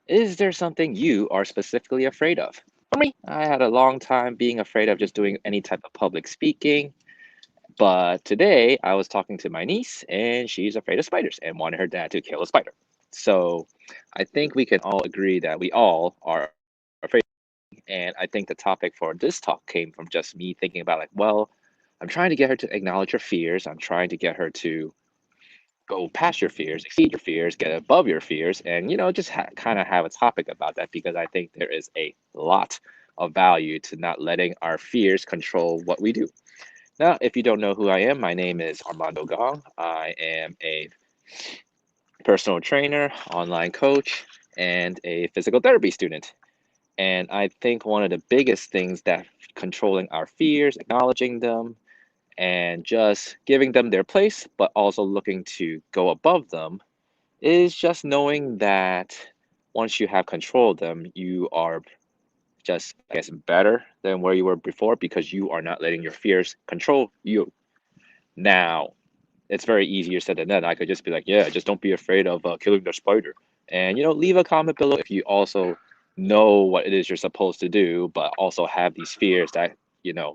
Is there something you are specifically afraid of? For me, I had a long time being afraid of just doing any type of public speaking. But today I was talking to my niece and she's afraid of spiders and wanted her dad to kill a spider. So I think we can all agree that we all are afraid. And I think the topic for this talk came from just me thinking about, like, well, I'm trying to get her to acknowledge her fears. I'm trying to get her to go past your fears, exceed your fears, get above your fears, and just kind of have a topic about that because I think there is a lot of value to not letting our fears control what we do. Now, if you don't know who I am, my name is Armando Gong. I am a personal trainer, online coach, and a physical therapy student. And I think one of the biggest things that controlling our fears, acknowledging them, and just giving them their place, but also looking to go above them, is just knowing that once you have control of them, you are just, I guess, better than where you were before because you are not letting your fears control you. Now, it's very easier said than done. I could just be like, yeah, just don't be afraid of killing the spider. And, leave a comment below if you also know what it is you're supposed to do, but also have these fears that,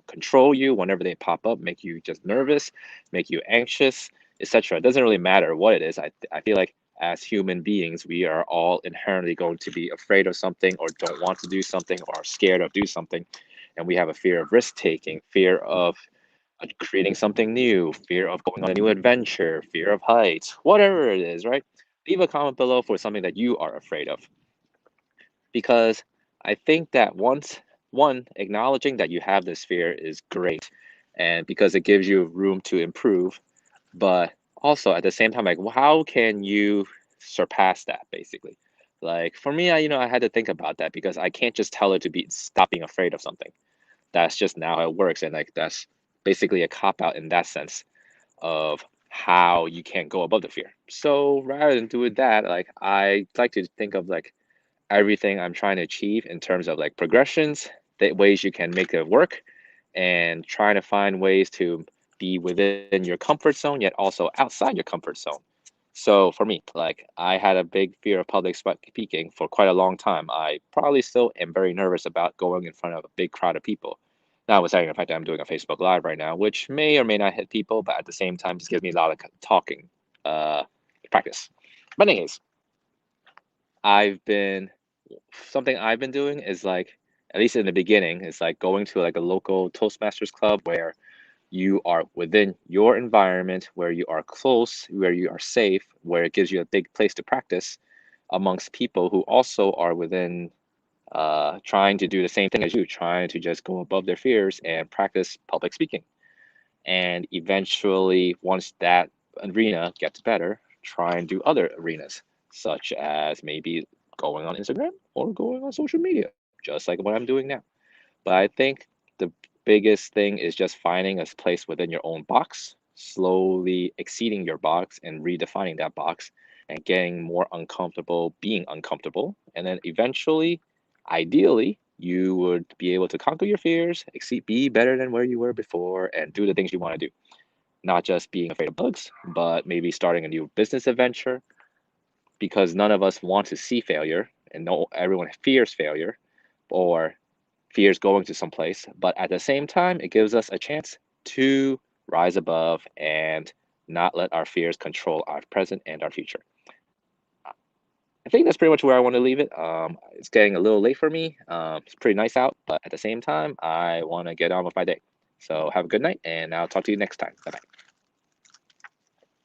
control you whenever they pop up, make you just nervous, make you anxious, etc. It doesn't really matter what it is. I feel like as human beings, we are all inherently going to be afraid of something or don't want to do something or are scared of do something. And we have a fear of risk taking, fear of creating something new, fear of going on a new adventure, fear of heights, whatever it is, right? Leave a comment below for something that you are afraid of. Because I think that one, acknowledging that you have this fear is great. And because it gives you room to improve. But also at the same time, like, how can you surpass that basically? Like for me, I had to think about that because I can't just tell her to be stop being afraid of something. That's just now how it works. And like that's basically a cop out in that sense of how you can't go above the fear. So rather than doing that, like I like to think of like everything I'm trying to achieve in terms of like progressions, the ways you can make it work, and trying to find ways to be within your comfort zone, yet also outside your comfort zone. So for me, like I had a big fear of public speaking for quite a long time. I probably still am very nervous about going in front of a big crowd of people. Notwithstanding the fact that I'm doing a Facebook Live right now, which may or may not hit people, but at the same time, just gives me a lot of talking uh, practice. But anyways, I've been something I've been doing is like, at least in the beginning, is like going to like a local Toastmasters club where you are within your environment, where you are close, where you are safe, where it gives you a big place to practice amongst people who also are within trying to do the same thing as you, trying to just go above their fears and practice public speaking. And eventually, once that arena gets better, try and do other arenas, such as maybe going on Instagram or going on social media, just like what I'm doing now. But I think the biggest thing is just finding a place within your own box, slowly exceeding your box and redefining that box and getting more uncomfortable being uncomfortable. And then eventually, ideally, you would be able to conquer your fears, exceed, be better than where you were before, and do the things you want to do. Not just being afraid of bugs, but maybe starting a new business adventure because none of us want to see failure and no everyone fears failure or fears going to someplace, but at the same time, it gives us a chance to rise above and not let our fears control our present and our future. I think that's pretty much where I want to leave it. It's getting a little late for me. It's pretty nice out, but at the same time, I want to get on with my day. So have a good night, and I'll talk to you next time. Bye bye.